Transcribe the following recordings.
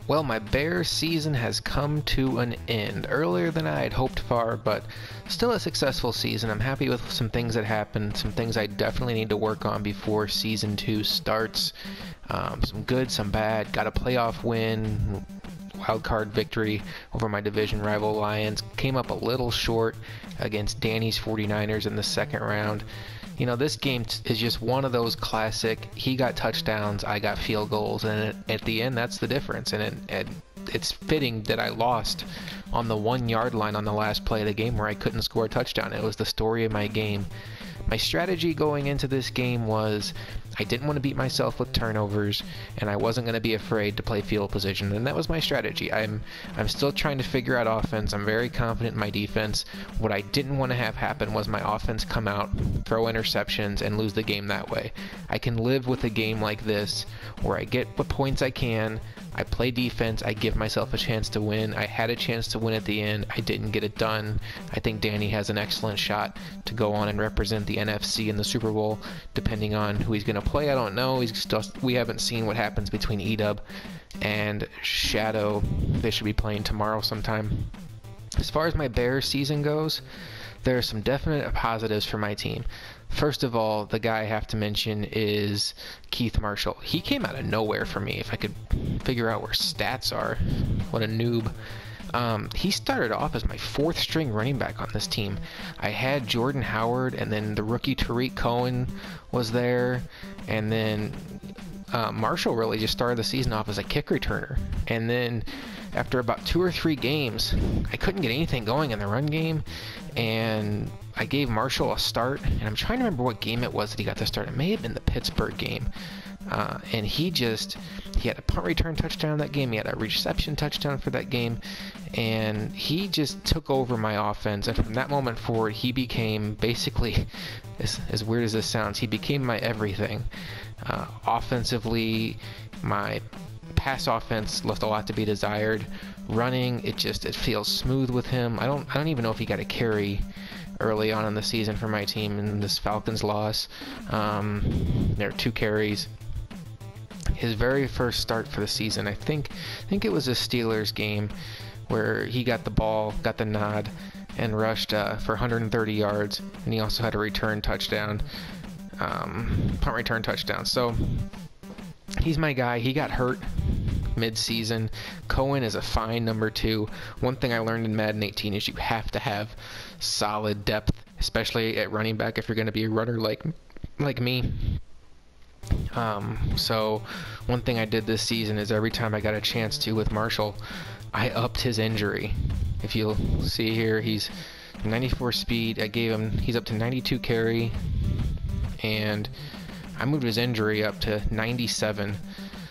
Well, my Bears season has come to an end earlier than I had hoped for, but still a successful season. I'm happy with some things that happened, some things I definitely need to work on before season 2 starts. Some good, some bad. Got a playoff win, wild card victory over my division rival Lions. Came up a little short against Danny's 49ers in the second round. You know, this game is just one of those classic, he got touchdowns, I got field goals, and at the end, that's the difference. And it's fitting that I lost on the 1 yard line on the last play of the game where I couldn't score a touchdown. It was the story of my game. My strategy going into this game was I didn't want to beat myself with turnovers, and I wasn't going to be afraid to play field position, and that was my strategy. I'm still trying to figure out offense. I'm very confident in my defense. What I didn't want to have happen was my offense come out, throw interceptions, and lose the game that way. I can live with a game like this where I get what points I can, I play defense, I give myself a chance to win. I had a chance to win at the end. I didn't get it done. I think Danny has an excellent shot to go on and represent the NFC in the Super Bowl, depending on who he's going to play. I don't know. We haven't seen what happens between Edub and Shadow. They should be playing tomorrow sometime. As far as my Bears season goes, there are some definite positives for my team. First of all, the guy I have to mention is Keith Marshall. He came out of nowhere for me, if I could figure out where stats are. What a noob. He started off as my 4th string running back on this team. I had Jordan Howard, and then the rookie Tariq Cohen was there, and then Marshall really just started the season off as a kick returner. And then after about 2 or 3 games, I couldn't get anything going in the run game, and I gave Marshall a start, and I'm trying to remember what game it was that he got to start. It may have been the Pittsburgh game. And he had a punt return touchdown that game. He had a reception touchdown for that game. And he just took over my offense. And from that moment forward, he became basically, as weird as this sounds, he became my everything. Offensively, my pass offense left a lot to be desired. Running, it feels smooth with him. I don't even know if he got a carry early on in the season for my team in this Falcons loss. There are 2 carries. His very first start for the season, I think it was a Steelers game where he got the ball, got the nod, and rushed for 130 yards, and he also had a return touchdown, punt return touchdown. So he's my guy. He got hurt mid-season. Cohen is a fine number 2. One thing I learned in Madden 18 is you have to have solid depth, especially at running back if you're going to be a runner like me. So one thing I did this season is every time I got a chance to with Marshall, I upped his injury. If you'll see here, he's 94 speed. He's up to 92 carry, and I moved his injury up to 97.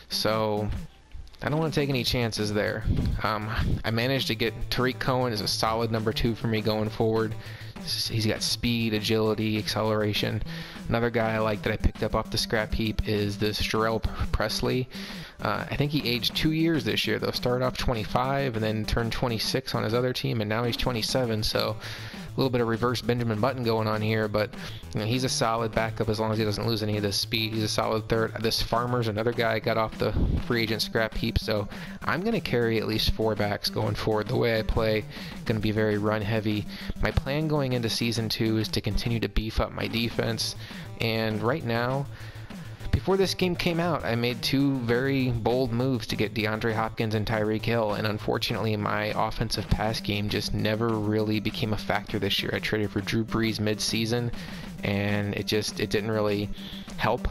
So I don't want to take any chances there. I managed to get Tariq Cohen as a solid number 2 for me going forward. He's got speed, agility, acceleration. Another guy I like that I picked up off the scrap heap is this Jarrell Presley. I think he aged 2 years this year, though. Started off 25 and then turned 26 on his other team, and now he's 27. So a little bit of reverse Benjamin Button going on here, but you know, he's a solid backup as long as he doesn't lose any of this speed. He's a solid third. This Farmer's another guy I got off the free agent scrap heap, so I'm going to carry at least 4 backs going forward. The way I play, going to be very run heavy. My plan going into season 2 is to continue to beef up my defense, and right now, before this game came out, I made 2 very bold moves to get DeAndre Hopkins and Tyreek Hill, and unfortunately my offensive pass game just never really became a factor this year. I traded for Drew Brees mid-season, and it didn't really help.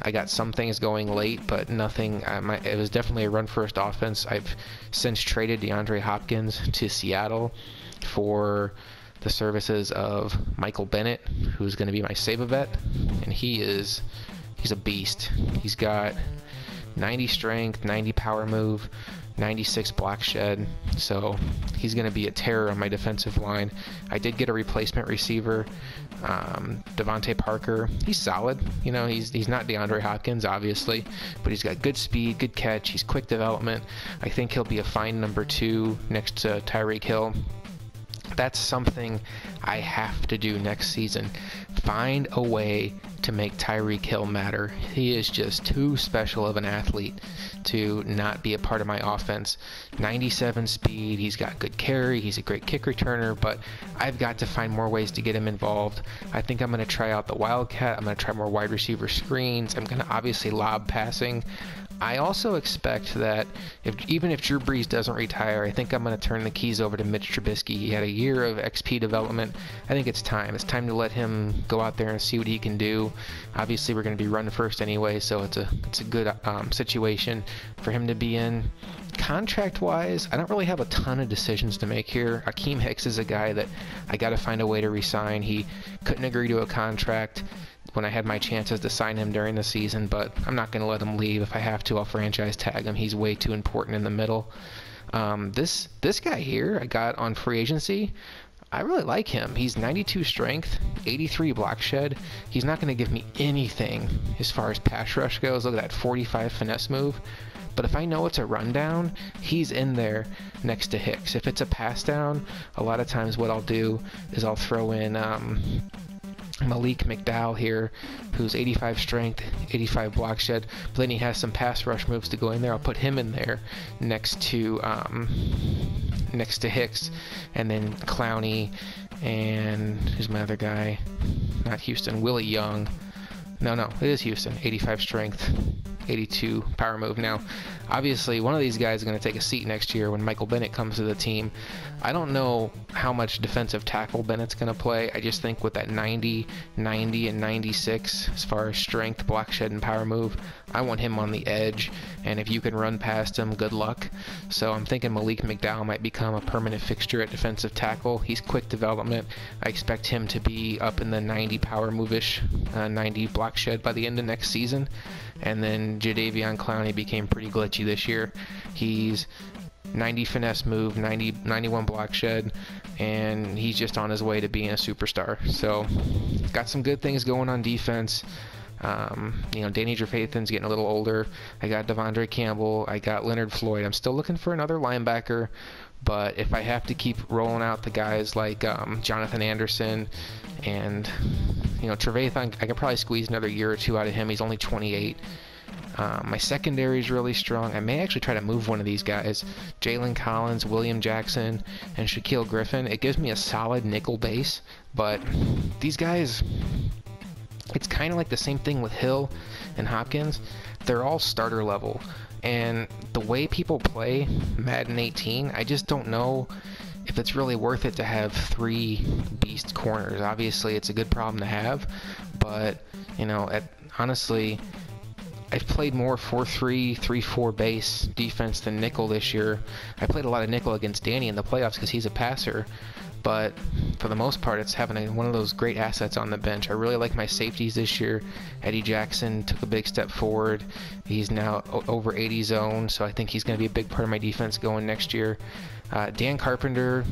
I got some things going late, but nothing. It was definitely a run-first offense. I've since traded DeAndre Hopkins to Seattle for the services of Michael Bennett, who's going to be my save-a-bet, and he's a beast. He's got 90 strength, 90 power move, 96 block shed, so he's going to be a terror on my defensive line. I did get a replacement receiver, Devontae Parker. He's solid. You know, he's not DeAndre Hopkins, obviously, but he's got good speed, good catch. He's quick development. I think he'll be a fine number 2 next to Tyreek Hill. that's something I have to do next season. Find a way to make Tyreek Hill matter. He is just too special of an athlete to not be a part of my offense. 97 speed, he's got good carry, he's a great kick returner, but I've got to find more ways to get him involved. I think I'm going to try out the Wildcat. I'm going to try more wide receiver screens. I'm going to obviously lob passing. I also expect that even if Drew Brees doesn't retire, I think I'm going to turn the keys over to Mitch Trubisky. He had a year of XP development. I think it's time. It's time to let him go out there and see what he can do. Obviously, we're going to be run first anyway, so it's a good situation for him to be in. Contract-wise, I don't really have a ton of decisions to make here. Akeem Hicks is a guy that I got to find a way to re-sign. He couldn't agree to a contract when I had my chances to sign him during the season, but I'm not going to let him leave. If I have to, I'll franchise tag him. He's way too important in the middle. This guy here I got on free agency, I really like him. He's 92 strength, 83 block shed. He's not going to give me anything as far as pass rush goes. Look at that 45 finesse move. But if I know it's a rundown, he's in there next to Hicks. If it's a pass down, a lot of times what I'll do is I'll throw in Malik McDowell here, who's 85 strength, 85 block shed, but then he has some pass rush moves to go in there. I'll put him in there next to Hicks, and then Clowney, and who's my other guy? Not Houston, Willie Young. No, it is Houston. 85 strength, 82 power move. Now, obviously, one of these guys is going to take a seat next year when Michael Bennett comes to the team. I don't know how much defensive tackle Bennett's going to play. I just think with that 90, 90, and 96, as far as strength, block shed, and power move, I want him on the edge. And if you can run past him, good luck. So I'm thinking Malik McDowell might become a permanent fixture at defensive tackle. He's quick development. I expect him to be up in the 90 power move-ish, 90 block shed by the end of next season. And then Jadeveon Clowney became pretty glitchy this year. He's 90 finesse move, 91 block shed, and he's just on his way to being a superstar. So, got some good things going on defense. Danny Trevathan's getting a little older. I got Devondre Campbell. I got Leonard Floyd. I'm still looking for another linebacker, but if I have to keep rolling out the guys like Jonathan Anderson and Trevathan, I could probably squeeze another year or two out of him. He's only 28. My secondary is really strong. I may actually try to move one of these guys. Jalen Collins, William Jackson, and Shaquille Griffin. It gives me a solid nickel base, but these guys, it's kind of like the same thing with Hill and Hopkins. They're all starter level. And the way people play Madden 18, I just don't know if it's really worth it to have 3 beast corners. Obviously, it's a good problem to have, but, honestly, I've played more 4-3, 3-4 base defense than nickel this year. I played a lot of nickel against Danny in the playoffs because he's a passer, but for the most part, it's having one of those great assets on the bench. I really like my safeties this year. Eddie Jackson took a big step forward. He's now over 80 zone, so I think he's going to be a big part of my defense going next year. Dan Carpenter,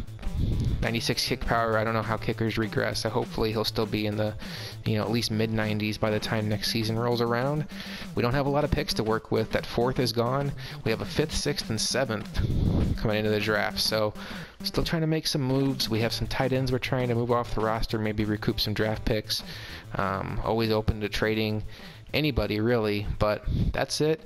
96 kick power. I don't know how kickers regress, so hopefully he'll still be in the at least mid-90s by the time next season rolls around. We don't have a lot of picks to work with. That 4th is gone. We have a 5th, 6th, and 7th coming into the draft, so still trying to make some moves. We have some tight ends we're trying to move off the roster, maybe recoup some draft picks. Always open to trading anybody really, but that's it.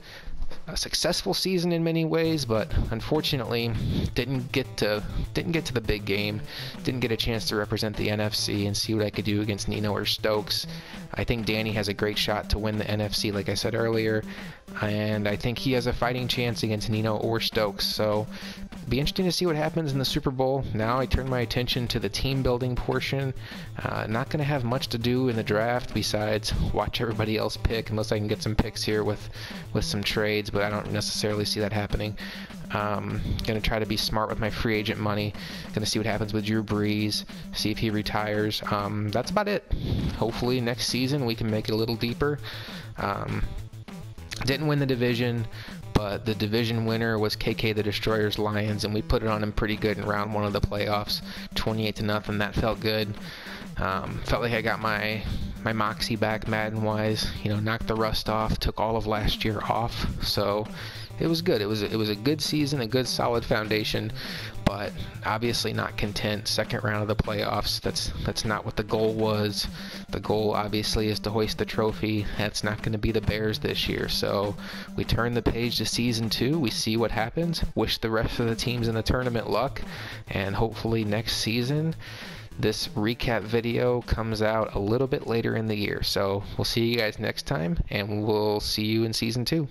A successful season in many ways, but unfortunately didn't get to the big game. Didn't get a chance to represent the NFC and see what I could do against Nino or Stokes. I think Danny has a great shot to win the NFC, like I said earlier, and I think he has a fighting chance against Nino or Stokes. So be interesting to see what happens in the Super Bowl. Now I turn my attention to the team building portion. Not going to have much to do in the draft besides watch everybody else pick, unless I can get some picks here with some trades, but I don't necessarily see that happening. Going to try to be smart with my free agent money. Going to see what happens with Drew Brees, see if he retires. That's about it. Hopefully next season we can make it a little deeper. Didn't win the division, but the division winner was KK the Destroyer's Lions, and we put it on him pretty good in round 1 of the playoffs, 28-0. That felt good. Felt like I got my moxie back Madden-wise. Knocked the rust off, took all of last year off, so it was good. It was a good season, a good solid foundation, but obviously not content. Second round of the playoffs. That's not what the goal was. The goal obviously is to hoist the trophy. That's not going to be the Bears this year. So we turn the page to season 2. We see what happens. Wish the rest of the teams in the tournament luck, and hopefully next season this recap video comes out a little bit later in the year. So we'll see you guys next time, and we'll see you in season 2.